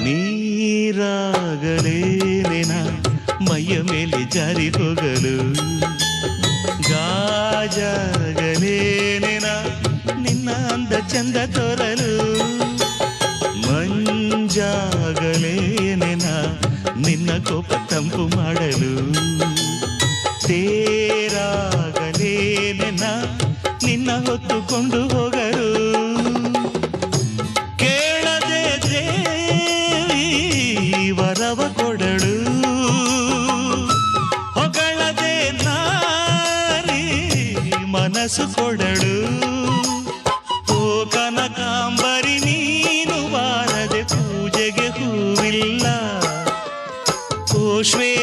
ನೀರಾಗಲೇನೆನ ಮೈಯ ಮೇಲೆ ಜಾರಿ ಹೋಗಲು, ಗಾಜಾಗಲೇನೆನ ನಿನ್ನ ಅಂದ ಚಂದ ತೋರಲು, ಮಂಜಾಗಲೇನೆನ ನಿನ್ನ ಕೋಪ ತಂಪು ಮಾಡಲು, ತೇರಾಗಲೇನೆನ ನಿನ್ನ ಹೊತ್ತುಕೊಂಡು ಹೋಗಲು. ಕೇಳದೆ ದೇವಿ ವರವ ಕೊಡಳು, ಹೊಗಳದೆ ನಾರಿ ಮನಸ್ಸು ಕೊಡಳು. ಓ ಕನಕಾಂಬರಿ ನೀನು ಬಾರದೆ ಪೂಜೆಗೆ ಹೂವಿಲ್ಲ, ಓ ಶ್ವೇ